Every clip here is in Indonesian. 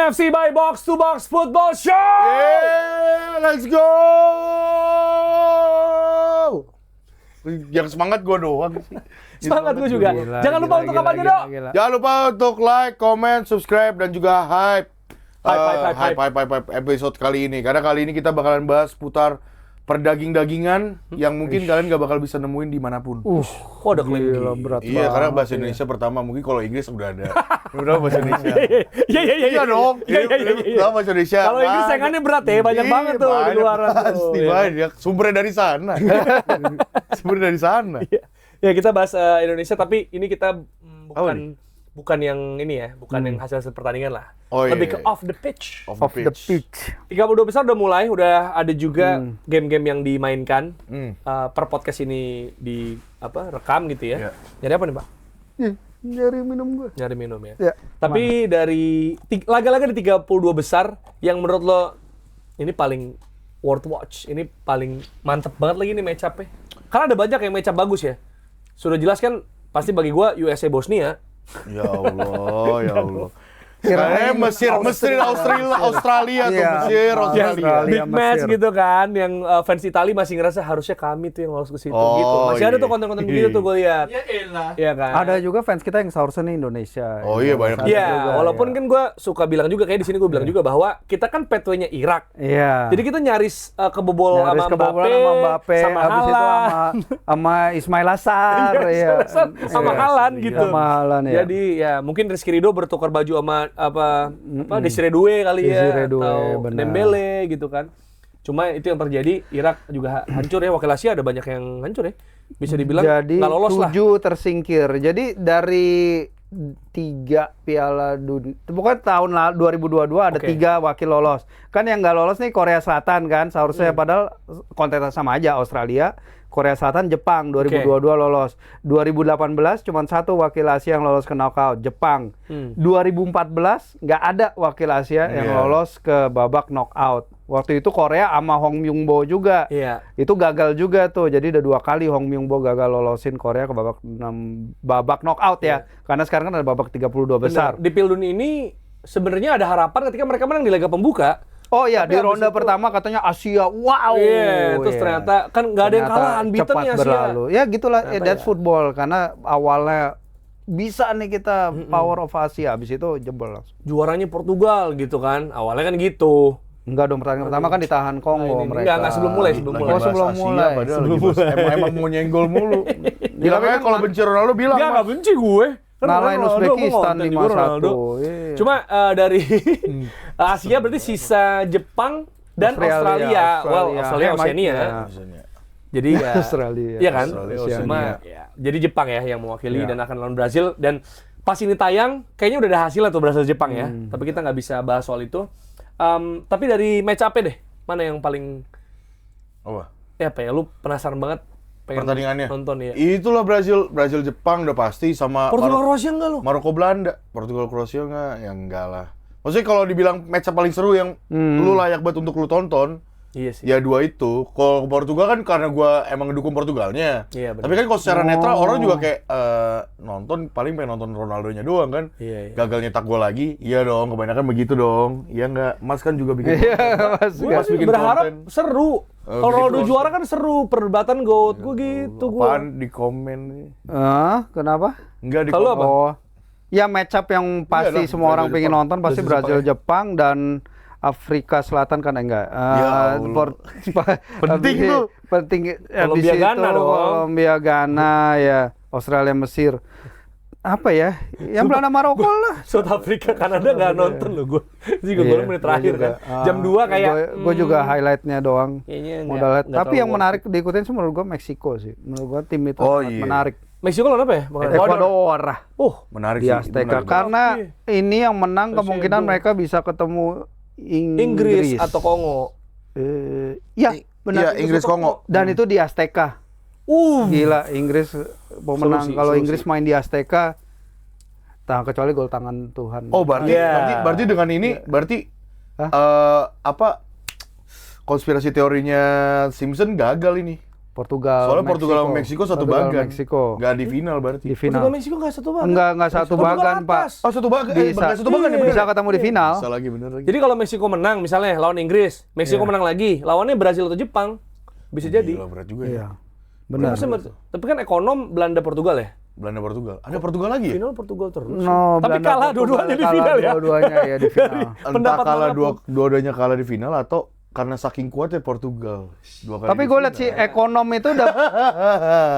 NFC by Box to Box Football Show. Yeah, let's go. Yang semangat gue doang sih. Semangat gue juga. Jangan lupa untuk apa aja, Dok? Jangan lupa untuk like, comment, subscribe, dan juga hype episode kali ini. Karena kali ini kita bakalan bahas putar perdaging-dagingan yang mungkin kalian gak bakal bisa nemuin dimanapun. Udah klaim berat iya, karena bahasa Indonesia pertama, mungkin kalau Inggris udah ada. Udah bahasa Indonesia. Iya dong. Iya, bahasa Indonesia. Kalau Inggris saingannya berat ya, banyak banget tuh di luar. Pasti banyak. Sumbernya dari sana. Sumbernya dari sana. Ya kita bahas Indonesia, tapi ini kita bukan yang ini ya, bukan yang hasil pertandingan lah. Lebih ke off the pitch. Off the pitch. 32 besar udah mulai, udah ada juga game-game yang dimainkan. Per podcast ini rekam gitu ya. Jadi apa nih, Pak? Nyari minum gue. Nyari minum ya. Tapi dari laga-laga di 32 besar yang menurut lo ini paling worth watch, ini paling mantep banget lagi nih match up-nya. Karena ada banyak yang match up bagus ya. Sudah jelas kan pasti bagi gua USA Bosnia. Ya Allah, ya Allah. Mesir, Australia tuh, Mesir, Australia. Big match gitu kan, yang fans Itali masih ngerasa harusnya kami tuh yang lolos ke situ gitu. Masih ada tuh konten-konten begitu tuh gue lihat. Iya kan. Ada juga fans kita yang seharusnya nih Indonesia. Oh iya, banyak. Iya, walaupun kan gue suka bilang juga, kayak di sini gue bilang juga bahwa kita kan pathway-nya Irak. Iya. Jadi kita nyaris kebobol sama Mbappe, sama habis itu sama Ismail Assar, sama Haaland gitu. Sama Haaland ya. Jadi ya mungkin Rizky Ridho bertukar baju sama Desiree Doué kali ya, atau Dembele gitu kan. Cuma itu yang terjadi, Irak juga hancur ya, wakil Asia ada banyak yang hancur ya. Bisa dibilang nggak lolos lah. Jadi 7 tersingkir. Jadi dari 3 Piala Dunia, pokoknya tahun 2022 ada 3 wakil lolos. Kan yang nggak lolos nih Korea Selatan kan, seharusnya padahal konteksnya sama aja, Australia, Korea Selatan, Jepang 2022 lolos. 2018 cuma 1 wakil Asia yang lolos ke knockout, Jepang. 2014 nggak ada wakil Asia yang lolos ke babak knockout. Waktu itu Korea sama Hong Myung-bo juga. Itu gagal juga tuh. Jadi udah 2 kali Hong Myung-bo gagal lolosin Korea ke babak knockout ya. Karena sekarang kan ada babak 32 besar. Di Piala Dunia ini sebenarnya ada harapan ketika mereka menang di laga pembuka. Oh iya, di ronde pertama katanya Asia, wow. Terus ternyata kan nggak ada yang kalah, unbeaten ya Asia. Berlalu. Ya gitulah, that's football. Karena awalnya bisa nih kita power of Asia, habis itu jebol langsung. Juaranya Portugal gitu kan, awalnya kan gitu. Enggak dong, pertandingan pertama kan ditahan Kongo mereka. Enggak, sebelum mulai. Emang mau nyenggol mulu. Bilang aja kalau benci Ronaldo bilang. Enggak benci gue. Ngalahin Uzbekistan 5-1. Cuma dari Asia berarti sisa Jepang dan Australia. Australia Oceania. Jadi ya Australia. Iya kan? Cuma jadi Jepang ya yang mewakili dan akan lawan Brazil, dan pas ini tayang kayaknya udah ada hasilnya tuh Brazil Jepang ya. Tapi kita nggak bisa bahas soal itu. Tapi dari match up deh, mana yang paling lu penasaran banget pertandingannya nonton ya? Itulah Brazil Jepang udah pasti, sama Portugal Kroasia enggak lo? Maroko Belanda. Portugal Kroasia enggak lah. Maksudnya kalau dibilang match up paling seru yang lu layak banget untuk lu tonton, iya sih. Ya 2 itu. Kalau Portugal kan karena gua emang ngedukung Portugalnya. Tapi kan kalau secara netral orang juga kayak nonton paling pengen nonton Ronaldonya doang kan. Gagal nyetak gol lagi. Iya dong, kebanyakan begitu dong. Iya enggak? Mas kan juga bikin Gue bikin berharap konten seru. Kalau Ronaldo juara kan seru, perdebatan GOAT. Gue gitu gua. Apaan di komen nih? Kenapa? Enggak di komen. apa? Ya match up yang pasti semua orang pengen nonton pasti Brazil Jepang dan Afrika Selatan kan enggak. Penting tuh. Penting. Kolombia Ghana dong. Kolombia Ghana ya, Australia Mesir. Apa ya? Yang Belanda Maroko lah. South Africa Kanada enggak nonton loh gue. Juga baru menit terakhir kan. Jam 2 kayak gue juga highlight-nya doang. Kayaknya tapi yang menarik diikutin sih menurut gue Meksiko sih. Menurut gue tim itu sangat menarik. Meksiko lawan apa ya? Ecuador. Menarik di Azteca. Karena ini yang menang kemungkinan mereka bisa ketemu Inggris atau Kongo. Ya, benar. Iya, Inggris Kongo. Dan itu di Azteca. Gila, Inggris pemenang. Kalau Inggris main di Azteca, kecuali gol tangan Tuhan. Berarti dengan ini konspirasi teorinya Simpson gagal ini. Portugal. Soalnya Portugal sama Meksiko satu Portugal, bagan. Meksiko. Nggak di final berarti. Di final. Portugal Meksiko nggak satu bagan. Enggak satu Portugal bagan, Pak. atas. Oh, satu bagan. Bisa. Satu bagan ya, bener. Bisa ketemu di final. Bisa lagi, bener lagi. Jadi kalau Meksiko menang, misalnya lawan Inggris, Meksiko menang lagi, lawannya Brazil atau Jepang, bisa jadi. Gila, berat juga ya. Iya. Benar. Tapi kan ekonom Belanda Portugal ya. Belanda Portugal. Ada Portugal lagi ya? Final Portugal terus. No, Tapi Belanda, kalah Portugal dua-duanya di kalah final ya. Dua-duanya ya di final. Entah Pendapat kalah manapun. dua-duanya kalah di final atau karena saking kuatnya Portugal. Dua kali Tapi di gue final. lihat si ekonom itu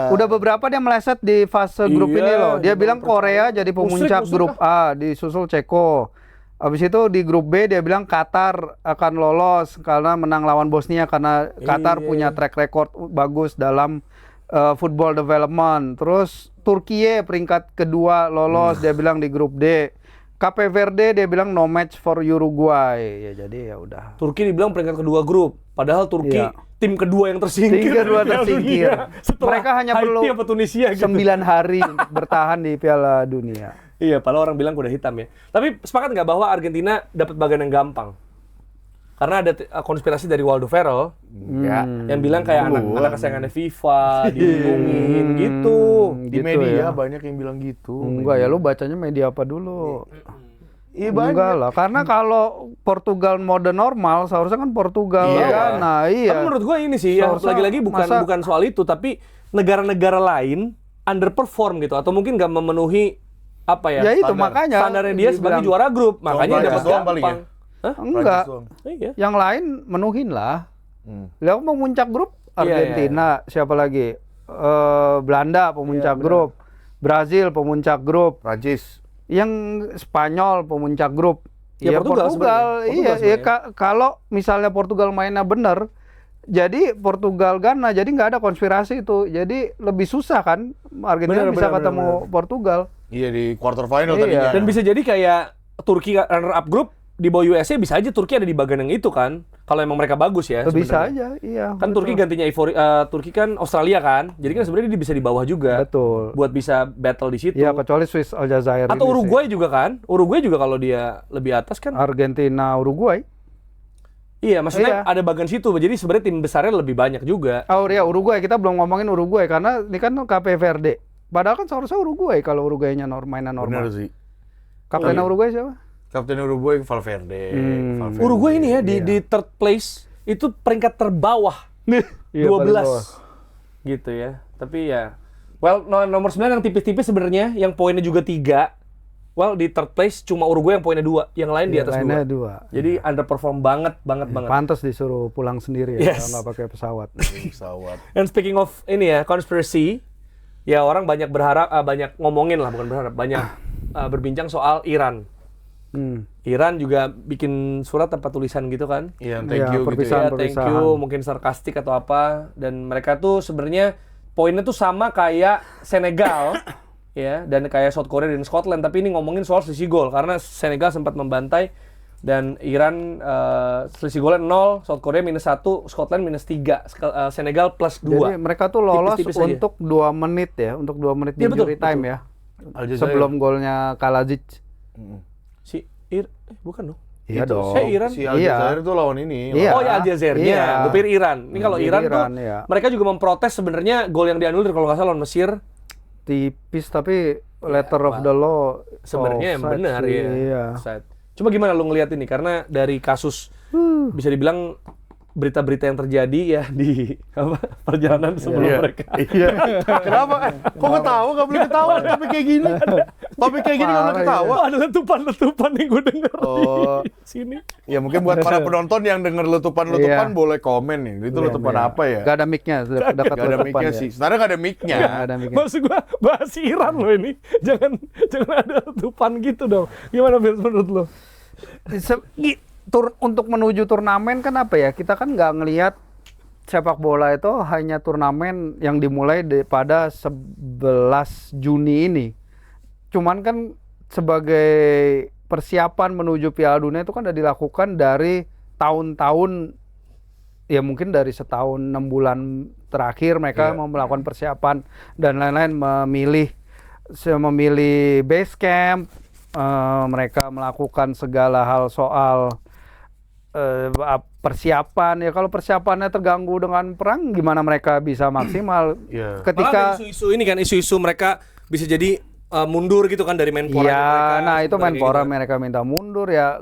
udah beberapa dia meleset di fase grup Iya, ini loh. Dia di bilang bawah Korea jadi pemuncak Musrik grup A, disusul Ceko. Habis itu di grup B dia bilang Qatar akan lolos karena menang lawan Bosnia karena Qatar Iya. punya track record bagus dalam football development. Terus Turkiye peringkat kedua lolos dia bilang di grup D. Cape Verde dia bilang no match for Uruguay. Ya jadi ya udah. Turki dibilang peringkat kedua grup, padahal Turki Iya. tim kedua yang tersingkir. Tim kedua di Piala tersingkir. Dunia. Setelah Mereka hanya Haiti perlu apa Tunisia gitu. 9 hari untuk bertahan di Piala Dunia. Iya, padahal orang bilang kuda hitam ya. Tapi sepakat nggak bahwa Argentina dapat bagian yang gampang? Karena ada konspirasi dari Waldo Ferrell Ya. yang bilang kayak anak kesayangannya FIFA dihubungin gitu. Di Gitu media ya. banyak yang bilang gitu. Enggak ya, lu bacanya media apa dulu? Iya Enggak banyak. lah, karena kalau Portugal mode normal, seharusnya kan Portugal Iya. Ghana, iya. Tapi menurut gue ini sih, ya, Seharusnya lagi-lagi masa- bukan soal itu, tapi negara-negara lain underperform gitu, atau mungkin nggak memenuhi apa ya? Ya itu standar. makanya. Standarnya dia sebagai dibilang, juara grup, makanya Prancis dapat doang paling gampang. Hah? Enggak, Prancis doang. Iya. yang lain menuhin lah. Hmm. Lihat pemuncak grup Argentina, siapa lagi? Belanda pemuncak grup, Brazil pemuncak grup, Prancis. yang Spanyol pemuncak grup. Ya, Portugal sebenarnya. Iya, Portugal iya kalau misalnya Portugal mainnya bener, jadi Portugal Ghana, jadi nggak ada konspirasi itu. Jadi lebih susah kan Argentina bisa ketemu Portugal. Iya di quarter final Iya. tadinya. Dan bisa jadi kayak Turki runner up grup di bawah USA, bisa aja Turki ada di bagian yang itu kan. Kalau emang mereka bagus ya. Bisa sebenarnya. aja, iya. Kan betul. Turki gantinya Turki kan Australia kan. Jadi kan sebenarnya dia bisa di bawah juga. Betul. Buat bisa battle di situ. Iya, kecuali Swiss Aljazair Atau ini Uruguay juga kan. Uruguay juga kalau dia lebih atas kan. sih. Argentina, Uruguay. Iya, maksudnya Iya. ada bagian situ. Jadi sebenarnya tim besarnya lebih banyak juga. Oh iya, Uruguay. Kita belum ngomongin Uruguay karena ini kan Cape Verde. Padahal kan seharusnya Uruguay kalau Uruguaynya mainan Benar normal. sih. Kapten Uruguay siapa? Kapten Uruguay Valverde. Valverde. Uruguay ini ya di third place itu peringkat terbawah. Iya, 12. paling bawah. Gitu ya. Tapi ya nomor 9 yang tipis-tipis sebenarnya yang poinnya juga 3. Well, di third place cuma Uruguay yang poinnya 2, yang lain di atas 2. Lainnya 2. Jadi underperform banget. Pantes disuruh pulang sendiri ya, Yes. kalau nggak pakai pesawat. Pesawat. And speaking of ini ya, conspiracy, ya orang banyak berharap, banyak ngomongin lah, bukan berharap, banyak berbincang soal Iran. Iran juga bikin surat tanpa tulisan gitu kan. Iya, Iya, thank you gitu perpisahan. ya. Thank you, mungkin sarkastik atau apa. Dan mereka tuh sebenarnya poinnya tuh sama kayak Senegal, ya, dan kayak South Korea dan Scotland. Tapi ini ngomongin soal selisih gol karena Senegal sempat membantai dan Iran selisih golnya 0, South Korea -1, Scotland -3, Senegal +2. Jadi mereka tuh lolos Tipis-tipis aja. untuk 2 menit ya, untuk 2 menit Iya, betul, injury time betul. ya. Aljazair. Sebelum golnya Kalajic. Bukan dong. Iya Itu dong. Iran. Si Aljazair itu lawan ini. Iya. Oh ya Aljazairnya, Iya. gue pikir Iran. Ini kalau Jadi Iran tuh, iya. mereka juga memprotes sebenarnya gol yang dianulir kalau nggak salah lawan Mesir. Tipis tapi letter of the law Sebenarnya yang offside benar sih, ya. Iya. Offside. Coba gimana lu ngelihat ini? Karena dari kasus bisa dibilang berita-berita yang terjadi ya di perjalanan sebelum mereka. Iya. Kenapa? Kok ketawa? Gak boleh ketawa. Topik kayak gini. Topik kayak gini gak boleh ketawa. Wah, ada letupan-letupan yang gue denger Oh. di sini. Ya mungkin buat para penonton yang denger letupan-letupan Iya. boleh komen nih. Itu letupan apa ya? Gak ada mic-nya, dekat Gak ada letupan mic-nya ya. sih. Sebenarnya gak ada mic-nya. Nggak ada mic-nya. Maksud gue bahas Iran loh ini. Jangan ada letupan gitu dong. Gimana Fir, menurut lo? Untuk menuju turnamen kan apa ya? Kita kan nggak ngelihat sepak bola itu hanya turnamen yang dimulai pada 11 Juni ini. Cuman kan sebagai persiapan menuju Piala Dunia itu kan udah dilakukan dari tahun-tahun, ya mungkin dari setahun 6 bulan terakhir mereka mau melakukan persiapan dan lain-lain, memilih base camp, mereka melakukan segala hal soal persiapan ya, kalau persiapannya terganggu dengan perang gimana mereka bisa maksimal ketika isu-isu ini kan, isu-isu mereka bisa jadi mundur gitu kan dari Menpora mereka. Nah itu Menpora gitu. Mereka minta mundur ya.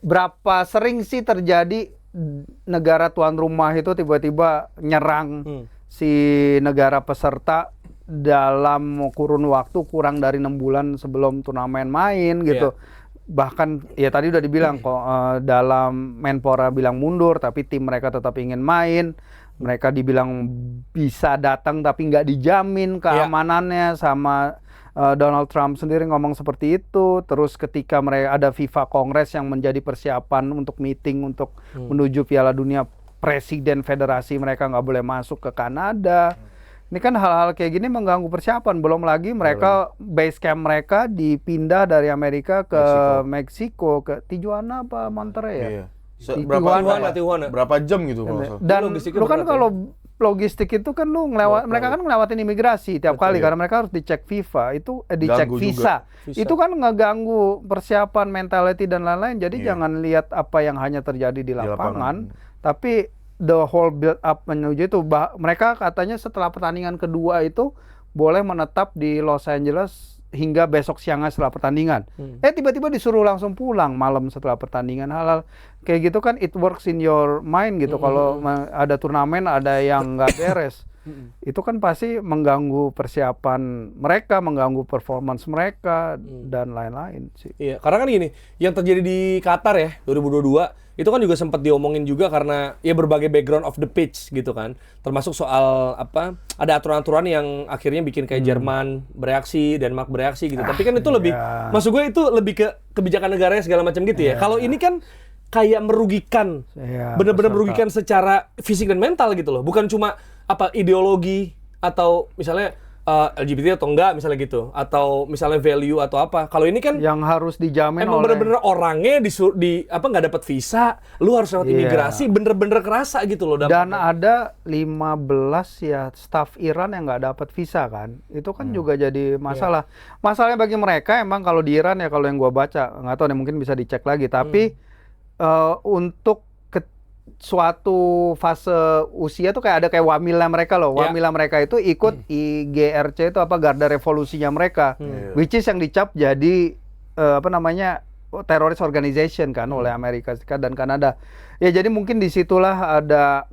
Berapa sering sih terjadi negara tuan rumah itu tiba-tiba nyerang si negara peserta dalam kurun waktu kurang dari 6 bulan sebelum turnamen main gitu. Bahkan ya tadi udah dibilang kok dalam Menpora bilang mundur tapi tim mereka tetap ingin main. Mereka dibilang bisa datang tapi nggak dijamin keamanannya sama Donald Trump sendiri ngomong seperti itu. Terus ketika mereka ada FIFA Kongres yang menjadi persiapan untuk meeting untuk menuju Piala Dunia, presiden federasi mereka nggak boleh masuk ke Kanada. Ini kan hal-hal kayak gini mengganggu persiapan. Belum lagi mereka base camp mereka dipindah dari Amerika ke Meksiko ke Tijuana apa Monterrey ya? Iya. Tijuana. Berapa jam gitu dan lu kan kalau logistik itu kan lu mereka kan ngelewatin imigrasi tiap kali karena mereka harus dicek FIFA itu dicek visa. Itu kan ngeganggu persiapan mentality dan lain-lain. Jadi jangan lihat apa yang hanya terjadi di lapangan. Tapi the whole build up menuju itu mereka katanya setelah pertandingan kedua itu boleh menetap di Los Angeles hingga besok siangnya setelah pertandingan. Tiba-tiba disuruh langsung pulang malam setelah pertandingan. Hal-hal kayak gitu kan it works in your mind gitu. Kalau ada turnamen ada yang nggak beres. Itu kan pasti mengganggu persiapan mereka, mengganggu performance mereka dan lain-lain sih. Iya, karena kan gini, yang terjadi di Qatar ya 2022 itu kan juga sempat diomongin juga karena ya berbagai background of the pitch gitu kan. Termasuk soal ada aturan-aturan yang akhirnya bikin kayak Jerman bereaksi, Denmark bereaksi gitu. Tapi kan itu lebih maksud gue itu lebih ke kebijakan negaranya segala macam gitu ya. Kalau ini kan kayak merugikan. Bener-bener merugikan secara fisik dan mental gitu loh. Bukan cuma ideologi atau misalnya LGBT atau enggak misalnya gitu, atau misalnya value atau apa. Kalau ini kan yang harus dijamin emang bener-bener orangnya nggak dapat visa, lu harus lewat imigrasi, bener-bener kerasa gitu loh. Dan ada 15 ya staf Iran yang nggak dapat visa kan, itu kan juga jadi masalah. Masalahnya bagi mereka emang kalau di Iran ya, kalau yang gua baca nggak tahu nih, mungkin bisa dicek lagi, tapi untuk suatu fase usia tuh ada kayak wamilnya mereka loh. Wamilnya mereka itu ikut IGRC itu Garda Revolusinya mereka. Which is yang dicap jadi terrorist organization kan oleh Amerika Serikat dan Kanada. Ya jadi mungkin disitulah ada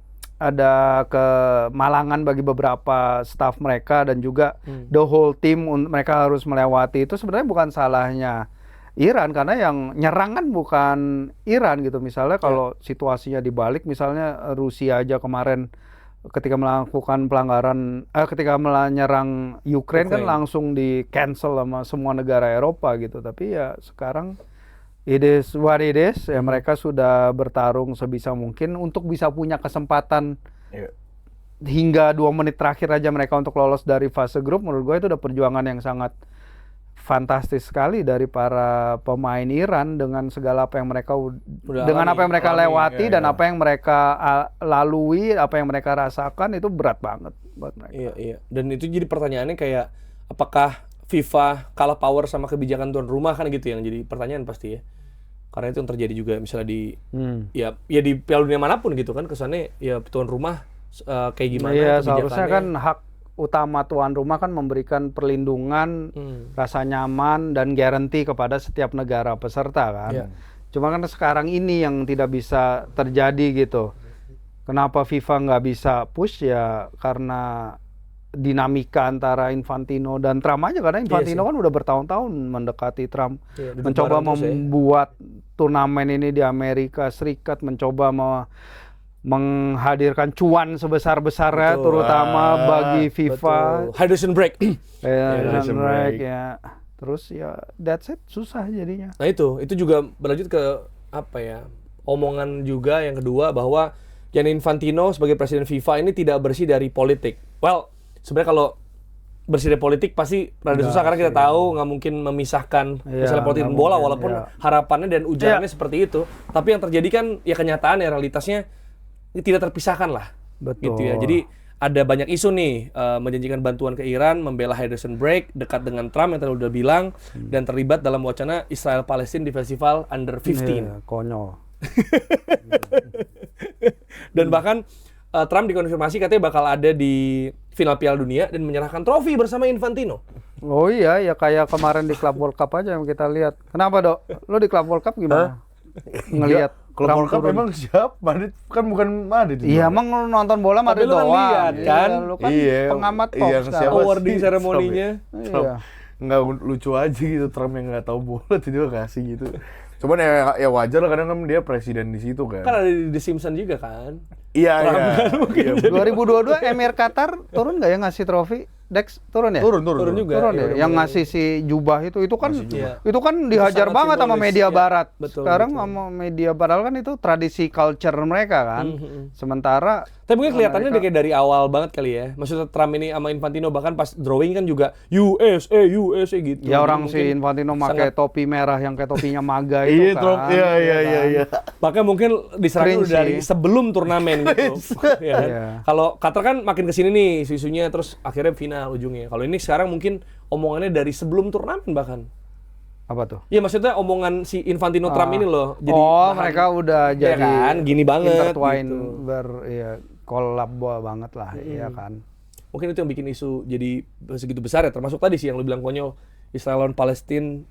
kemalangan bagi beberapa staff mereka dan juga the whole team mereka harus melewati itu. Sebenarnya bukan salahnya Iran karena yang nyerang kan bukan Iran gitu. Misalnya kalau situasinya dibalik, misalnya Rusia aja kemarin ketika melakukan pelanggaran ketika menyerang Ukraine kan langsung di cancel sama semua negara Eropa gitu. Tapi ya sekarang it is what it is. Ya mereka sudah bertarung sebisa mungkin untuk bisa punya kesempatan hingga 2 menit terakhir aja mereka untuk lolos dari fase grup. Menurut gue itu udah perjuangan yang sangat fantastis sekali dari para pemain Iran dengan segala apa yang mereka apa yang mereka lewati dan apa yang mereka lalui, apa yang mereka rasakan, itu berat banget buat mereka. Iya. Dan itu jadi pertanyaannya kayak apakah FIFA kalah power sama kebijakan tuan rumah kan gitu yang jadi pertanyaan pasti ya. Karena itu yang terjadi juga misalnya di ya di Piala Dunia manapun gitu kan, kesannya ya tuan rumah kayak gimana kebijakannya. Seharusnya kan hak utama tuan rumah kan memberikan perlindungan, rasa nyaman dan garansi kepada setiap negara peserta kan. Cuma kan sekarang ini yang tidak bisa terjadi gitu. Kenapa FIFA nggak bisa push ya karena dinamika antara Infantino dan Trump aja, karena Infantino kan udah bertahun-tahun mendekati Trump, mencoba membuat turnamen ini di Amerika Serikat, mencoba menghadirkan cuan sebesar-besarnya terutama bagi FIFA. Hydration break. Hydration break ya. Terus ya that's it, susah jadinya. Nah itu juga berlanjut ke omongan juga yang kedua bahwa Gianni Infantino sebagai presiden FIFA ini tidak bersih dari politik. Well, sebenarnya kalau bersih dari politik pasti rada susah karena kita tahu nggak mungkin memisahkan misalnya politik dan bola walaupun harapannya dan ujarannya seperti itu. Tapi yang terjadi kan ya kenyataan ya realitasnya tidak terpisahkan lah. Betul. Gitu ya. Jadi ada banyak isu nih menjanjikan bantuan ke Iran, membela hydration break, dekat dengan Trump yang tadi udah bilang, dan terlibat dalam wacana Israel Palestina di festival Under 15. Konyol. Dan bahkan Trump dikonfirmasi katanya bakal ada di final Piala Dunia dan menyerahkan trofi bersama Infantino. Oh iya, ya kayak kemarin di Club World Cup aja yang kita lihat. Kenapa, Dok? Lo di Club World Cup gimana? Ngelihat Club World Cup emang siapa? Madrid kan bukan Madrid. Iya, emang lu nonton bola Madrid lu kan doang. lihat, kan? Iya, lu kan Iya, pengamat top iya, sekarang. siapa? Awarding sih? seremoninya. Iya. Nggak lucu aja gitu Trump yang nggak tahu bola tiba-tiba kasih gitu. Cuman ya wajar lah, kadang kan dia presiden di situ kan. Kan ada di The Simpsons juga kan. Iya. 2022 Emir Qatar turun nggak ya ngasih trofi? Dex turun ya? Turun juga. Turun ya. Yang ngasih si Jubah itu kan itu kan dihajar sangat banget sama simbolis, media ya. barat. Betul, Sekarang betul. sama media barat kan itu tradisi culture mereka kan. Sementara Tapi mungkin kelihatannya kayak dari awal banget kali ya. Maksudnya Trump ini sama Infantino bahkan pas drawing kan juga USA gitu. ya orang Jadi si Infantino pakai sangat- topi merah yang kayak topinya MAGA itu Iya, kan. Trump. Iya. Bahkan mungkin diserang Cringe udah dari sih. sebelum turnamen gitu. Ya kan? Iya. Kalau Qatar kan makin kesini nih isu-isunya terus akhirnya final ujungnya. Kalau ini sekarang mungkin omongannya dari sebelum turnamen bahkan. Apa tuh? Iya maksudnya omongan si Infantino Trump ini loh. Jadi oh, bahan- mereka udah Iya jadi kan, gini banget intertwine gitu. ya collab banget lah, iya kan. Mungkin itu yang bikin isu jadi segitu besar ya. Termasuk tadi sih yang lu bilang konyol, Israel lawan Palestina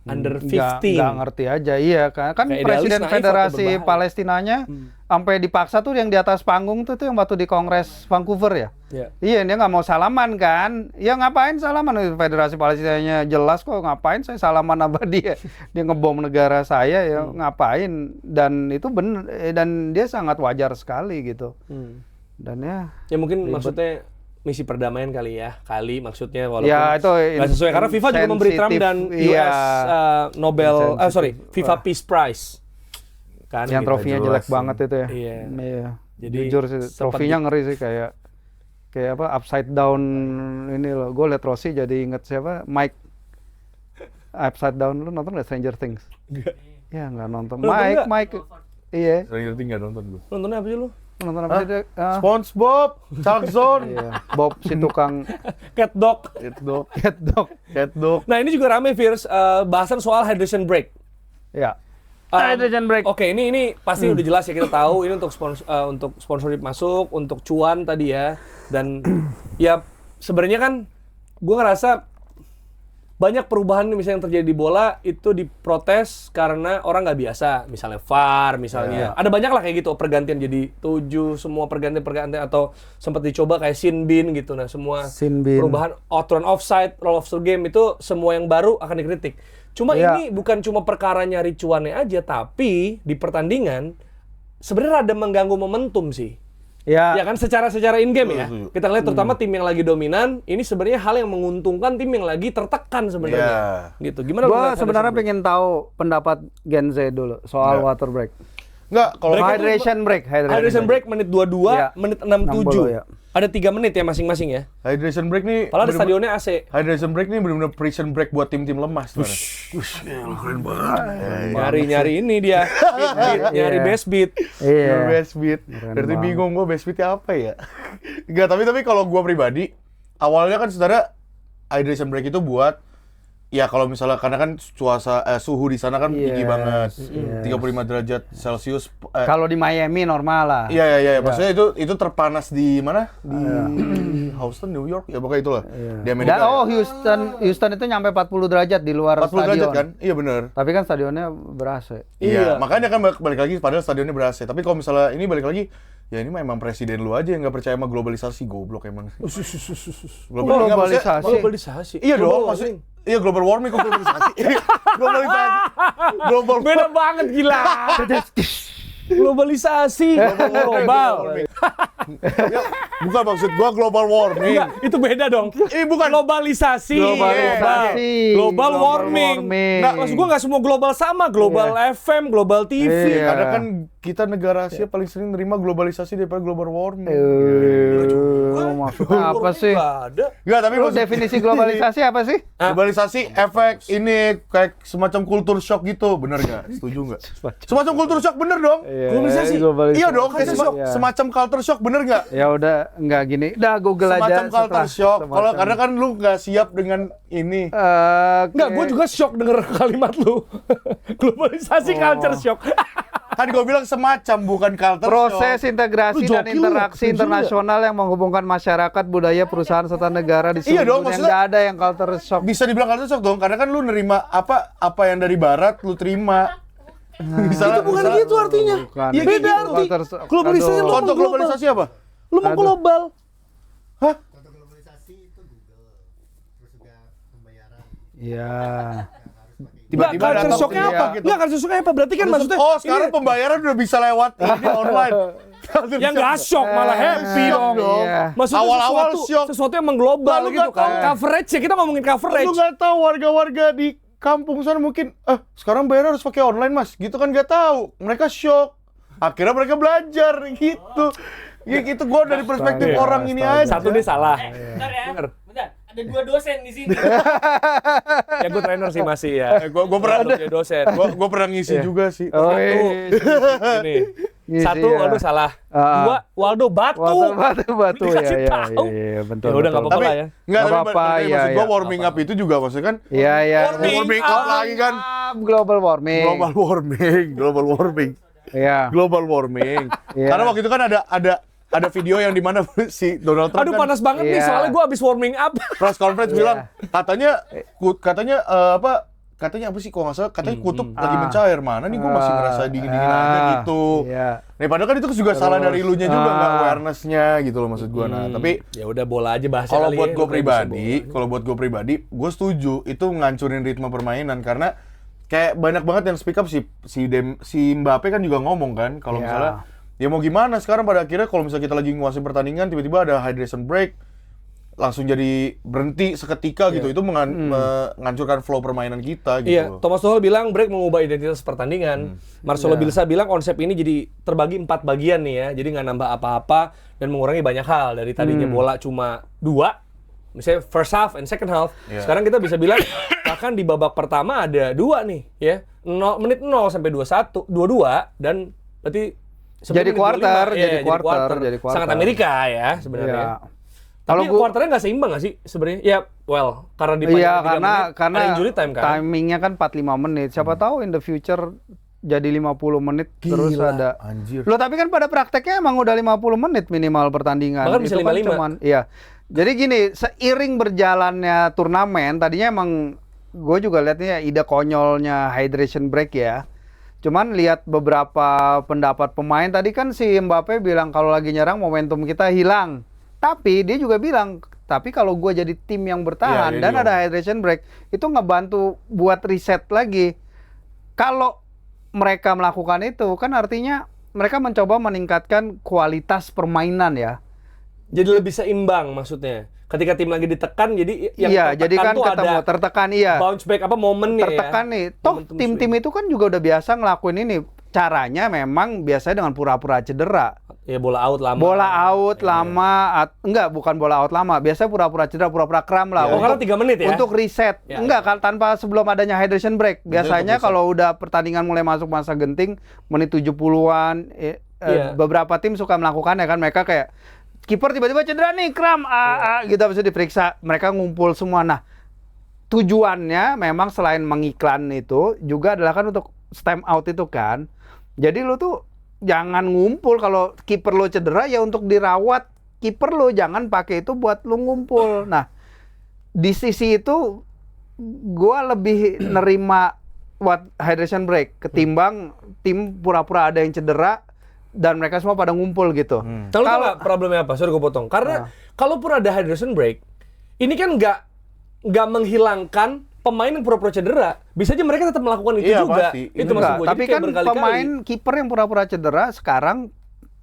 under 15. Nggak ngerti aja, iya kan. Kan Kayak Presiden idealis, naif Federasi atau berbahaya. Palestinanya sampai dipaksa tuh yang di atas panggung tuh yang waktu di Kongres Vancouver ya. Iya. Iya, dia nggak mau salaman kan. Ya ngapain salaman? Federasi Palestinanya jelas kok, ngapain saya salaman sama dia. Dia ngebom negara saya, ya ngapain. Dan itu bener, dan dia sangat wajar sekali gitu. Dan ya Ya mungkin maksudnya misi perdamaian kali ya. Maksudnya walaupun ya itu nggak sesuai karena FIFA juga memberi Trump dan iya, US FIFA Peace Prize. Kan yang gitu. trofinya jelek jelas banget itu ya. Iya. Iya. Jadi Jujur sih, sempat trofinya ngeri sih, kayak apa upside down ini loh. Gue liat Rossi jadi inget siapa? Mike. Upside down, lu nonton nggak Stranger Things? Enggak. Ya nggak nonton. Lu nonton nggak? Mike. Iya. Stranger Things nggak nonton gue. Nontonnya apa sih lu? Nonton apa sih dia? SpongeBob, Chuck Zone, Iya. Bob si tukang Cat Dog. cat dog. Cat Dog. Nah ini juga rame Fierce, bahasan soal hydration break. Ya. Hydration break. Oke, ini pasti udah jelas ya, kita tahu ini untuk sponsorship masuk, untuk cuan tadi ya. Dan ya sebenarnya kan gue ngerasa banyak perubahan misalnya yang terjadi di bola itu diprotes karena orang nggak biasa, misalnya VAR misalnya. Ada banyak lah kayak gitu, pergantian jadi 7, semua pergantian atau sempat dicoba kayak sin bin gitu. Nah, semua Sin bin. perubahan aturan offside, rule of the game itu semua yang baru akan dikritik. Cuma Iya. ini bukan cuma perkara nyari cuannya aja, tapi di pertandingan sebenarnya ada mengganggu momentum sih. Ya. Ya kan secara in game ya. Setuju. Kita lihat terutama tim yang lagi dominan, ini sebenarnya hal yang menguntungkan tim yang lagi tertekan sebenarnya. Gitu. Gimana lu Gue ngeliat sebenarnya hydration pengen tahu pendapat Gen Z dulu soal water break. Nggak, kalau Break itu- Hydration break. Hydration break menit 22, Ya. menit 67. 60, ya. Ada 3 menit ya masing-masing ya. hydration break nih, Padahal di bener-bener- stadionnya AC. hydration break nih benar-benar prison break buat tim-tim lemah sebenarnya. Keren banget. Nyari ini dia. Nyari Iya. best beat. Iya. Best beat. Berarti banget. bingung gue best beatnya apa ya? Enggak, tapi kalau gue pribadi, awalnya kan saudara hydration break itu buat ya kalau misalnya karena kan suhu di sana kan tinggi Yes, banget. yes. 35 derajat Celcius. Kalau di Miami normal lah. Iya. Maksudnya itu terpanas di mana? Di Houston, New York. Ya pokoknya itulah. Di Amerika. Houston itu nyampe 40 derajat di luar 40 stadion. derajat kan? Iya benar. Tapi kan stadionnya ber-AC. Iya, makanya kan balik lagi padahal stadionnya ber-AC. Tapi kalau misalnya ini balik lagi, ya ini mah emang presiden lu aja yang nggak percaya sama globalisasi, goblok emang. Globalisasi. Globalisasi. Iya Global dong, warming. maksudnya iya global warming kok globalisasi. Globalisasi. Global Beda banget gila. Globalisasi. Global. Ya, bukan maksud gua global warming. Enggak, itu beda dong. Bukan Globalisasi. Globalisasi. Global Global warming. warming. Nggak, maksud gua nggak semua global sama. Global FM, global TV. Iya. Karena kan kita negara Asia paling sering nerima globalisasi daripada global warming. Maksudnya apa sih? Nggak ada. Enggak, tapi Lu maksud- definisi globalisasi apa sih? globalisasi efek ini kayak semacam kultur shock gitu, bener nggak? Setuju nggak? Semacam kultur shock bener dong? Globalisasi. Iya dong, kayak Iya. semacam culture shock bener nggak? Ya udah, nggak gini. Udah Google aja. Semacam culture shock. Kalau semacam. karena kan lu nggak siap dengan ini. Enggak, gue juga shock denger kalimat lu. Globalisasi culture shock. Kan gue bilang semacam, bukan culture proses shock. integrasi dan interaksi internasional yang menghubungkan masyarakat, budaya, perusahaan serta negara di seluruh dunia. maksudnya Nggak ada yang culture shock. Bisa dibilang culture shock dong, karena kan lu nerima apa yang dari barat lu terima. Itu bukan gitu artinya. Iya, beda gitu. arti. Globalisasi lu Contoh globalisasi apa? Lu mau global. Hah? Contoh globalisasi itu Google, terus juga pembayaran. Iya. Tiba-tiba culture datang shocknya sendiri, apa? gitu. Nggak, culture shocknya apa? Berarti kan maksudnya Oh, sekarang pembayaran udah bisa lewat ini online. yang nggak shock malah happy shock dong. dong. Iya. Maksudnya Awal-awal shock. sesuatu yang mengglobal Lalu gitu nggak kan. tahu. Coverage ya, kita ngomongin coverage. Lu nggak tahu warga-warga di kampung sana mungkin, sekarang bayar harus pakai online mas, gitu kan nggak tahu. Mereka shock. Akhirnya mereka belajar gitu. Gitu gue dari perspektif Astaga, orang ini aja. Satu deh salah. Bentar ya, Bener. bentar. Ada 2 dosen di sini. Ya gue trainer sih masih ya. Gue pernah Untuk jadi dosen. gue pernah ngisi juga sih. Oh, Satu. iya. Ini. Ngisi, Satu ya. Waldo salah. Ah. Dua Waldo batu. Batu ya, Dikasih ya, tahu. ya, betul. Ya udah, nggak betul. apa-apa Tapi lah ya. nggak, Nggak tapi apa-apa, maksud iya, gue iya. warming up itu juga maksudnya kan Iya, iya. warming up lagi kan. Global warming. Global warming. Iya. Global warming. Iya. Karena waktu itu kan ada video yang dimana si Donald Trump Aduh kan panas banget nih Iya. soalnya gue habis warming up. press conference Iya. bilang katanya apa sih kalau nggak salah katanya kutub lagi mencair, mana nih gue masih ngerasa dingin aja gitu. Iya. Nah padahal kan itu juga salah dari elunya juga, nggak awareness-nya gitu loh maksud gue. Nah tapi Ya udah bola aja bahasnya kalau kali buat ya. gue Lu kayak bisa pribadi, gue setuju itu ngancurin ritme permainan karena kayak banyak banget yang speak up si Mbappe kan juga ngomong kan kalau Iya. misalnya ya mau gimana sekarang pada akhirnya kalau misalnya kita lagi nguasain pertandingan tiba-tiba ada hydration break langsung jadi berhenti seketika gitu, itu menghancurkan flow permainan kita gitu. Iya, Thomas Tuchel bilang break mengubah identitas pertandingan. Marcelo Bielsa bilang konsep ini jadi terbagi 4 bagian nih ya. Jadi nggak nambah apa-apa dan mengurangi banyak hal. Dari tadinya bola cuma 2, misalnya first half and second half. Iya. Sekarang kita bisa bilang bahkan di babak pertama ada 2 nih ya. Menit 0 sampai 22 dan berarti Jadi menit 25. quarter, Iya, jadi quarter. Sangat Amerika ya sebenarnya. Iya. Tapi Kalau quarternya nggak seimbang nggak sih sebenarnya? Ya, well, karena di Iya, panjang 3 menit, karena ada injury time kan. timingnya kan 45 menit. Siapa tahu in the future jadi 50 menit terus Gila, ada. anjir. Loh, tapi kan pada prakteknya emang udah 50 menit minimal pertandingan. Bahkan bisa Itu kan 55. cuman, iya. Jadi gini, seiring berjalannya turnamen, tadinya emang gue juga lihatnya ide konyolnya hydration break ya. Cuman lihat beberapa pendapat pemain tadi kan si Mbappe bilang kalau lagi nyerang momentum kita hilang. Tapi dia juga bilang, tapi kalau gue jadi tim yang bertahan Iya, dan dia ada hydration break, itu ngebantu buat reset lagi. Kalau mereka melakukan itu, kan artinya mereka mencoba meningkatkan kualitas permainan ya. Jadi lebih seimbang maksudnya. Ketika tim lagi ditekan, jadi yang Iya, tertekan jadi kan tuh ketemu ada tertekan iya. bounce back apa momennya Tertekan ya. nih. Toh Momentum tim-tim swing. itu kan juga udah biasa ngelakuin ini. Caranya memang biasanya dengan pura-pura cedera. Ya bola out lama. Bola out lama, enggak bukan bola out lama. Biasanya pura-pura cedera, pura-pura kram lah. Oh, karena 3 menit ya? Untuk reset. Ya, Enggak kan tanpa sebelum adanya hydration break. Biasanya untuk reset. kalau udah pertandingan mulai masuk masa genting menit 70-an Iya. beberapa tim suka melakukannya kan, mereka kayak kiper tiba-tiba cedera nih, kram, gitu habis itu diperiksa, mereka ngumpul semua. Nah, tujuannya memang selain mengiklan itu juga adalah kan untuk stamp out itu kan. Jadi lu tuh jangan ngumpul kalau kiper lu cedera ya untuk dirawat kiper lu, jangan pakai itu buat lu ngumpul. Nah, di sisi itu gua lebih nerima hydration break ketimbang tim pura-pura ada yang cedera dan mereka semua pada ngumpul gitu. Tahu nggak problemnya apa? Sorry gue potong. Karena kalaupun ada hydration break, ini kan nggak menghilangkan pemain yang pura-pura cedera. Bisa aja mereka tetap melakukan itu Iya, juga. pasti. Itu maksud Enggak, gue. tapi kan pemain kiper yang pura-pura cedera sekarang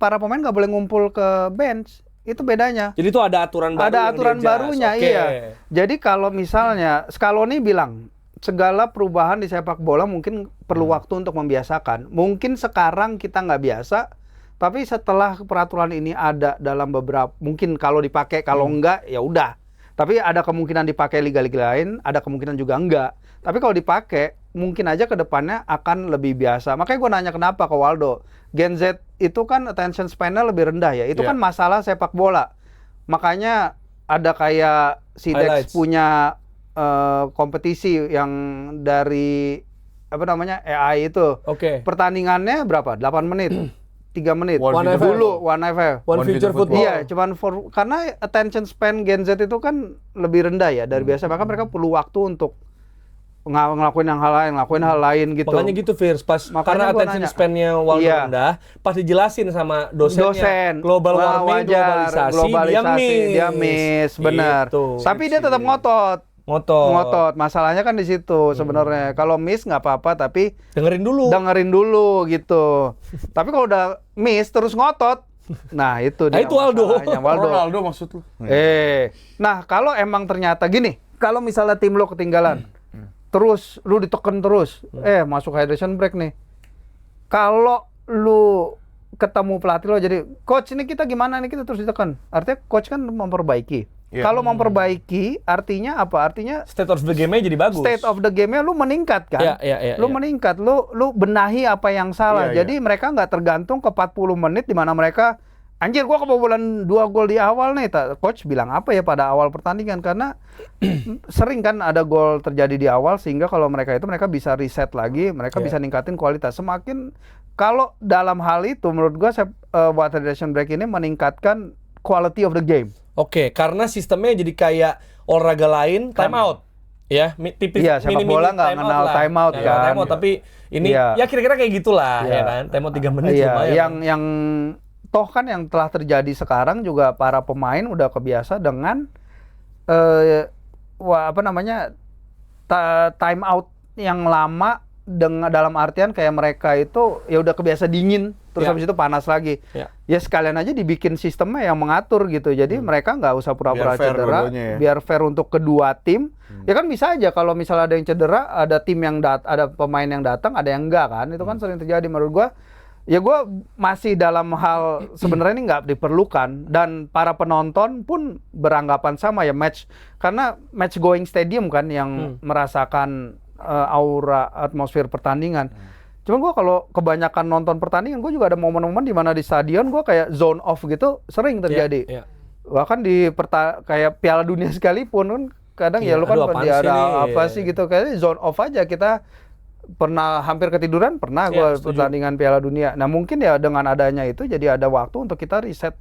para pemain nggak boleh ngumpul ke bench. Itu bedanya. Jadi itu ada aturan baru. Ada yang aturan di-adjust. barunya, Oke. iya. Jadi kalau misalnya Scaloni bilang segala perubahan di sepak bola mungkin perlu waktu untuk membiasakan. Mungkin sekarang kita nggak biasa, tapi setelah peraturan ini ada dalam beberapa, mungkin kalau dipakai, kalau enggak ya udah. Tapi ada kemungkinan dipakai liga-liga lain, ada kemungkinan juga enggak. Tapi kalau dipakai, mungkin aja ke depannya akan lebih biasa. Makanya gue nanya kenapa ke Waldo. Gen Z itu kan attention span-nya lebih rendah ya. Itu kan masalah sepak bola. Makanya ada kayak si Dex Highlights. punya kompetisi yang dari AI itu. Oke. Pertandingannya berapa? 8 menit. 3 menit. One FL. Dulu One FL. One Future Football. Iya, cuman karena attention span Gen Z itu kan lebih rendah ya dari biasa, maka mereka perlu waktu untuk ngelakuin hal lain gitu. Makanya gitu Fir, karena attention span-nya Waldo rendah, pas dijelasin sama dosennya global warming, globalisasi, dia miss, benar. Gitu. Tapi dia tetap ngotot. Masalahnya kan di situ sebenarnya. Kalau miss nggak apa-apa, tapi dengerin dulu gitu. Tapi kalau udah miss terus ngotot, nah itu dia. Itu Waldo. Ronaldo maksud lu? Nah kalau emang ternyata gini, kalau misalnya tim lo ketinggalan, terus lu ditekan terus, masuk hydration break nih. Kalau lu ketemu pelatih lo jadi, coach ini kita gimana nih, kita terus ditekan. Artinya coach kan memperbaiki. Kalau memperbaiki artinya apa? Artinya state of the game-nya jadi bagus. State of the game-nya lu meningkat kan? Lu meningkat, lu benahi apa yang salah. Jadi mereka nggak tergantung ke 40 menit di mana mereka anjir gua kebobolan 2 gol di awal nih. Coach bilang apa ya pada awal pertandingan, karena sering kan ada gol terjadi di awal sehingga kalau mereka bisa reset lagi, mereka bisa ningkatin kualitas. Semakin kalau dalam hal itu menurut gua water hydration break ini meningkatkan quality of the game. Oke, karena sistemnya jadi kayak olahraga lain, time out. Ya, tipis. Iya, sepak bola nggak kenal time out kan. Time out, tapi ini ya kira-kira kayak gitulah, ya kan. Time out 3 menit lumayan. Yang toh kan yang telah terjadi sekarang juga para pemain udah kebiasa dengan time out yang lama, dengan dalam artian kayak mereka itu ya udah kebiasa dingin terus habis itu panas lagi. Ya sekalian aja dibikin sistemnya yang mengatur gitu. Jadi mereka nggak usah pura-pura cedera, biar fair untuk kedua tim. Ya kan bisa aja kalau misalnya ada yang cedera, ada tim yang ada pemain yang datang, ada yang enggak kan. Itu kan sering terjadi menurut gua. Ya gue masih dalam hal sebenarnya ini nggak diperlukan, dan para penonton pun beranggapan sama ya, karena match going stadium kan yang merasakan aura atmosfer pertandingan. Cuma gue kalau kebanyakan nonton pertandingan, gue juga ada momen-momen di mana di stadion gue kayak zone off gitu sering terjadi. Bahkan di kayak Piala Dunia sekalipun kan kadang ya lu kan ada apa sih gitu, kayak zone off aja. Kita pernah hampir ketiduran, pernah gue pertandingan Piala Dunia. Nah mungkin ya dengan adanya itu jadi ada waktu untuk kita reset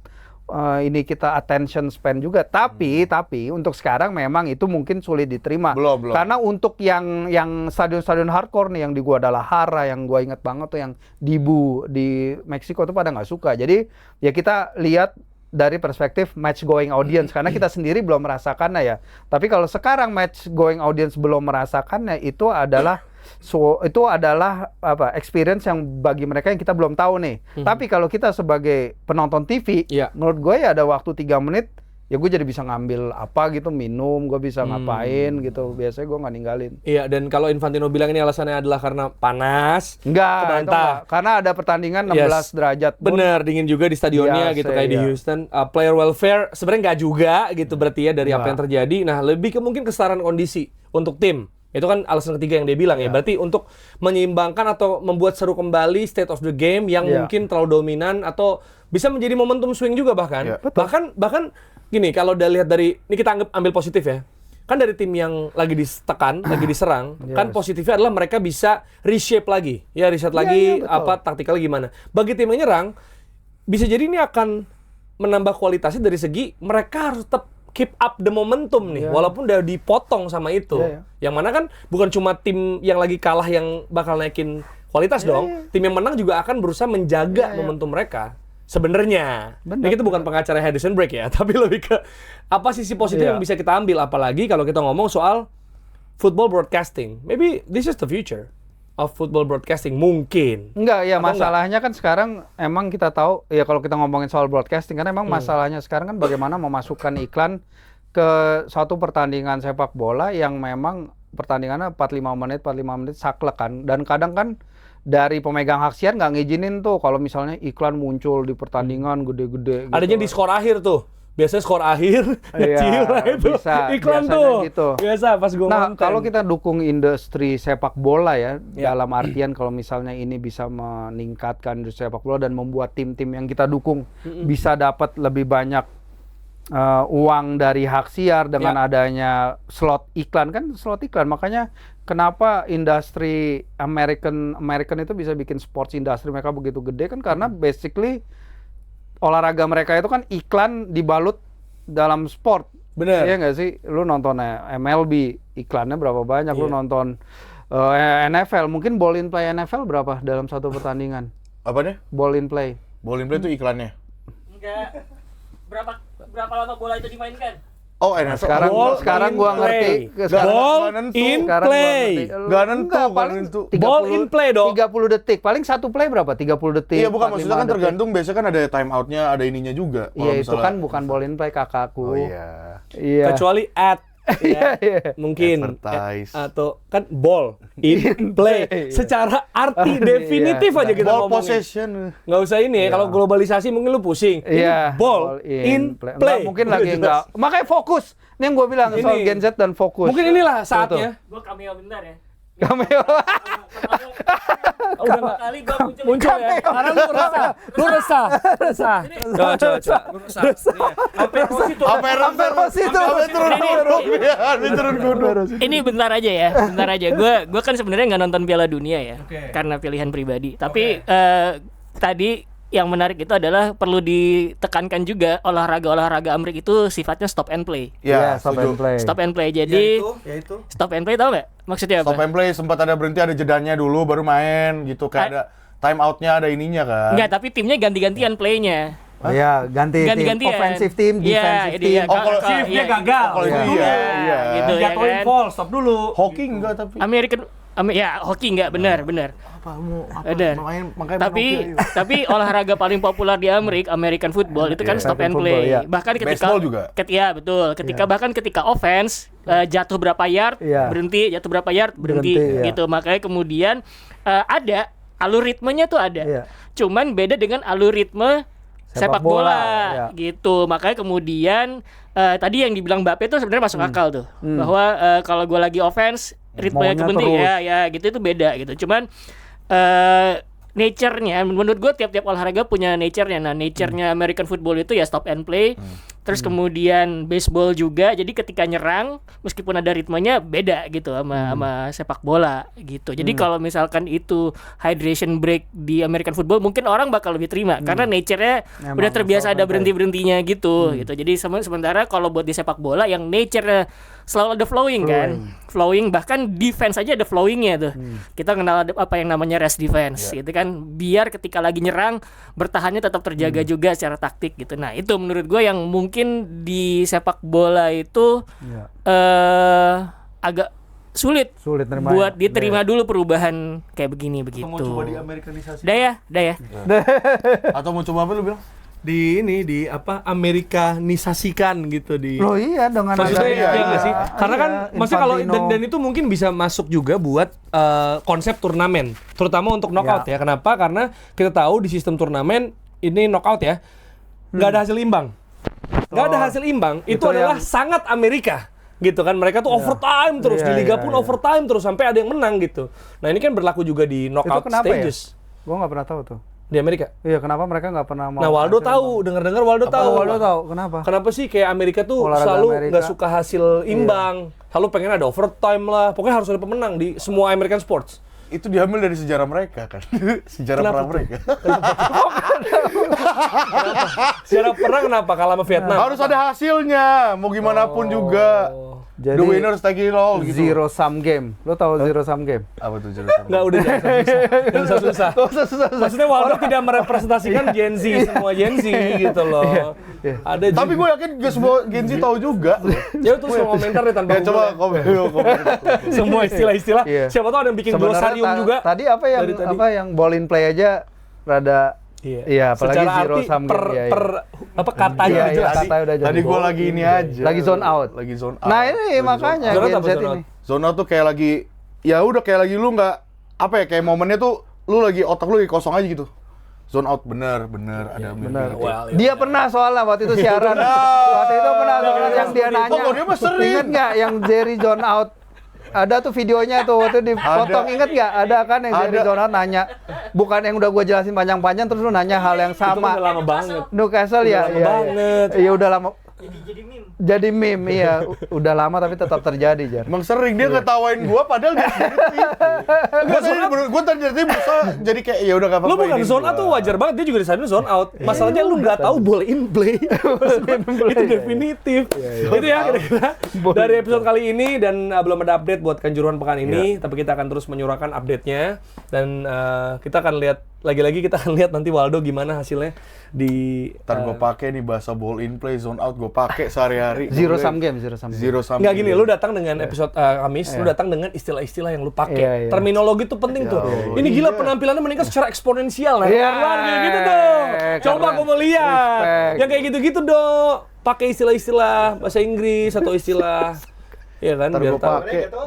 ini kita attention span juga. Tapi untuk sekarang memang itu mungkin sulit diterima. Belum. Karena untuk yang stadion-stadion hardcore nih, yang di Guadalajara, yang gue inget banget tuh yang Dibu di Meksiko tuh pada nggak suka. Jadi ya kita lihat dari perspektif match going audience, karena kita sendiri belum merasakannya ya. Tapi kalau sekarang match going audience belum merasakannya, itu adalah experience yang bagi mereka yang kita belum tahu nih. Tapi kalau kita sebagai penonton TV, menurut gue ya ada waktu 3 menit, ya gue jadi bisa ngambil apa gitu, minum, gue bisa ngapain gitu. Biasanya gue nggak ninggalin. Iya, dan kalau Infantino bilang ini alasannya adalah karena panas. Enggak. Karena ada pertandingan 16 derajat. Bener, dingin juga di stadionnya gitu kayak di Houston. Player welfare sebenarnya nggak juga gitu berarti ya dari apa yang terjadi. Nah, lebih ke mungkin kesetaraan kondisi untuk tim. Itu kan alasan ketiga yang dia bilang ya. Berarti untuk menyeimbangkan atau membuat seru kembali state of the game yang mungkin terlalu dominan atau bisa menjadi momentum swing juga bahkan. Bahkan gini, kalau udah lihat dari ini kita ambil positif ya. Kan dari tim yang lagi ditekan, lagi diserang, kan positifnya adalah mereka bisa reshape lagi. Ya, reset lagi taktikalnya gimana. Bagi tim yang nyerang bisa jadi ini akan menambah kualitasnya dari segi mereka harus tetap keep up the momentum nih, walaupun udah dipotong sama itu. Yang mana kan bukan cuma tim yang lagi kalah yang bakal naikin kualitas dong. Tim yang menang juga akan berusaha menjaga momentum mereka. Sebenarnya. Nah, itu bukan pengacara hydration break ya, tapi lebih ke apa sisi positif yang bisa kita ambil, apalagi kalau kita ngomong soal football broadcasting. Maybe this is the future of football broadcasting, mungkin. Enggak, ya masalahnya kan sekarang emang kita tahu ya, kalau kita ngomongin soal broadcasting kan emang masalahnya sekarang kan bagaimana memasukkan iklan ke suatu pertandingan sepak bola yang memang pertandingannya 45 menit saklek kan, dan kadang kan dari pemegang hak siar nggak ngizinin tuh kalau misalnya iklan muncul di pertandingan gede-gede gitu. Adanya di skor akhir tuh. Biasanya skor akhir kecil itu iklan tuh. Gitu. Biasa pas gue nonton. Nah, kalau kita dukung industri sepak bola ya, dalam artian kalau misalnya ini bisa meningkatkan industri sepak bola dan membuat tim-tim yang kita dukung bisa dapat lebih banyak uang dari hak siar dengan adanya slot iklan, makanya kenapa industri American itu bisa bikin sports industry mereka begitu gede kan karena basically olahraga mereka itu kan iklan dibalut dalam sport. Bener. Iya nggak sih? Lu nonton MLB iklannya berapa banyak, lu nonton NFL, mungkin ball in play NFL berapa dalam satu pertandingan? Apanya? Ball in play. Ball in play itu iklannya. Enggak. Berapa lama bola itu dimainkan? Oh, NFL. Sekarang gua ngerti. Ball in play. Gak nentu. Ball in play dong. 30 detik. Paling satu play berapa? 30 detik. Iya, bukan, maksudnya kan 45 tergantung, biasanya kan ada time out-nya, ada ininya juga. Iya, itu kan bukan ball in play, kakakku. Oh iya. Iya. Kecuali Iya. mungkin Advertise. atau kan ball in play secara arti definitif aja kita Ball ngomongin. possession. Nggak usah ini ya, kalau globalisasi mungkin lu pusing. Iya. Ini ball in play. Enggak, mungkin lagi enggak. Makanya fokus. Ini yang gue bilang soal Ini. Gen Z dan fokus. Mungkin inilah saatnya. Gue cameo bentar ya. Cameo. Udah Pertama nggak kali gue muncul ya. Karena lu resah. Coba. Lu resah. Sampai situ. Sampai turun gunung. Ini bentar aja ya, bentar aja. Gue kan sebenarnya nggak nonton Piala Dunia ya, karena pilihan pribadi. Tapi tadi yang menarik itu adalah perlu ditekankan juga olahraga Amerika itu sifatnya stop and play. Ya, stop and play. Stop and play. Jadi Yaitu. stop and play tau nggak? Maksudnya apa? Stop and play, sempat ada berhenti, ada jedanya dulu baru main gitu, kayak ada time out-nya, ada ininya kan. Enggak, tapi timnya ganti-gantian playnya. Iya, ganti tim. Ganti-gantian. Offensive team, defensive team. Oh, kalau shiftnya gagal. kalau itu iya. Gitu ya Jatuhin kan. ball, stop dulu. Hoki enggak tapi. Ya hoki enggak, benar. Benar. Makanya Tapi olahraga paling populer di American football itu kan stop and play. Football, iya. Bahkan ketika Baseball juga. Iya, betul. Bahkan ketika offense jatuh berapa yard berhenti, jatuh berapa yard berhenti gitu. Makanya kemudian ada algoritmenya tuh ada. Iya. Cuman beda dengan algoritma sepak bola ya. gitu. Makanya kemudian tadi yang dibilang Mbappe itu sebenarnya masuk akal tuh. Bahwa kalau gue lagi offense ritmenya Maunya kepenting terus. ya gitu itu beda gitu. Cuman nature-nya menurut gue tiap-tiap olahraga punya nature-nya. Nah, nature-nya American football itu ya stop and play. Terus kemudian baseball juga. Jadi ketika nyerang meskipun ada ritmenya beda gitu sama sepak bola gitu. Jadi kalau misalkan itu hydration break di American football mungkin orang bakal lebih terima karena nature-nya udah terbiasa ada berhenti-berhentinya gitu gitu. Jadi sementara kalau buat di sepak bola yang nature-nya selalu ada flowing kan. Flowing, bahkan defense aja ada flowingnya tuh. Kita kenal ada apa yang namanya rest defense gitu kan. Biar ketika lagi nyerang bertahannya tetap terjaga juga secara taktik gitu. Nah, itu menurut gue yang mungkin di sepak bola itu agak sulit nerima buat diterima dulu perubahan kayak begini begitu. Mau coba di Amerikanisasi. Dah ya. Atau mau coba apa lu bilang? Di Amerikanisasikan gitu di. Loh iya dengan Maksudnya adanya- iya nggak sih? Karena kan maksudnya kalau Infantino. dan itu mungkin bisa masuk juga buat konsep turnamen, terutama untuk knockout ya. Kenapa? Karena kita tahu di sistem turnamen ini knockout ya, nggak ada hasil imbang. Nggak ada hasil imbang, itu adalah sangat Amerika gitu kan. Mereka tuh overtime terus, di liga pun overtime terus sampai ada yang menang gitu. Nah, ini kan berlaku juga di Itu knockout kenapa stages ya? Gua nggak pernah tahu tuh. di Amerika. Iya, kenapa mereka nggak pernah mau? Nah, Waldo hasil tahu, dengar-dengar Waldo tahu. Waldo tahu, kenapa? Kenapa sih kayak Amerika tuh Olahraga selalu Amerika. nggak suka hasil imbang, selalu pengen ada overtime lah, pokoknya harus ada pemenang di semua American sports. Itu diambil dari sejarah mereka kan. Sejarah Kenapa perang tuh? mereka. Sejarah perang kenapa kalah sama Vietnam? Harus ada hasilnya, mau gimana pun juga. Jadi The winners take it all gitu. zero sum game. Lo tahu zero sum game? Apa tuh zero-sum? Nggak, udah jangan susah. Susah. Maksudnya Waldo tidak merepresentasikan Gen Z, semua Gen Z gitu loh. Ada Tapi gue yakin gak semua Gen Z tahu juga. ya itu semua komentar deh tanpa Ya coba Google komen. semua istilah-istilah. Iya. Siapa tahu ada yang bikin Sebenarnya glosarium juga. Tadi apa yang dari tadi. apa yang ball in play aja rada iya apalagi Secara zero arti sum game. Iya, iya. apa katanya Iya, udah iya, jelas. kata udah jadi. Tadi gue lagi ini aja. Lagi zone out. Lagi zone out. Nah, ini makanya Zone out Gen apa Z zone out? ini. Zona tuh kayak lagi, ya udah kayak lagi lu nggak apa ya, kayak momennya tuh lu lagi otak lu lagi kosong aja gitu. Zone out bener ada Benar. Well, Dia pernah soalnya waktu itu siaran. Waktu itu pernah soalnya yang dia nanya. Oh, dia mah sering. Ingat nggak yang Jerry zone out? Ada tuh videonya tuh waktu dipotong, inget nggak? Ada kan yang Jerry Ada. zone out nanya, bukan yang udah gue jelasin panjang-panjang terus lu nanya hal yang Itu kan sama. udah lama banget. Newcastle ya, Udah lama banget. Iya udah lama. Jadi meme, iya. Udah lama tapi tetap terjadi, Jar. Emang sering dia ngetawain gua padahal dia gua tadi berusaha jadi kayak ya udah enggak apa-apa. Lu bukan zone out tuh wajar banget, dia juga di sana zone out. Masalahnya lu nggak tahu ball in play. Itu definitif. Itu ya kira-kira dari episode kali ini, dan belum ada update buat Kanjuruhan pekan ini, tapi kita akan terus menyuarakan update-nya, dan kita akan lihat lagi-lagi, kita akan lihat nanti Waldo gimana hasilnya di Ntar gue pakai nih bahasa ball in play, zone out gue pakai sehari-hari. Zero sum game. Nggak gini, lu datang dengan episode Kamis, lu datang dengan istilah-istilah yang lu pakai. Terminologi itu penting tuh. Ini gila penampilannya meningkat secara eksponensial. Nah, keluar kayak gitu dong. Coba gue mau lihat. Yang kayak gitu-gitu dong. Pakai istilah-istilah bahasa Inggris atau istilah, ya kan? Biar tahu.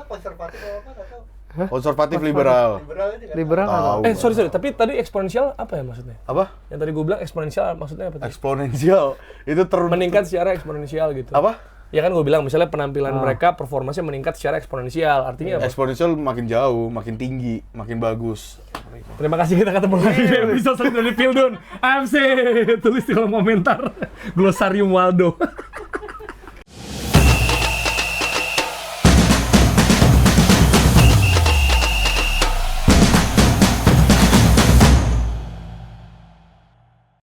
Konservatif apa nggak tahu. Konservatif liberal. Liberal apa? Sorry, tapi tadi eksponensial apa ya maksudnya? Apa? Yang tadi gue bilang eksponensial maksudnya apa? Eksponensial. Itu Meningkat secara eksponensial gitu. Apa? Ya kan gue bilang misalnya penampilan mereka performanya meningkat secara eksponensial. Artinya apa? Eksponensial makin jauh, makin tinggi, makin bagus. Terima kasih, kita ketemu lagi di episode selanjutnya dari Pildun AMC. Tulis di kolom komentar Glosarium Waldo.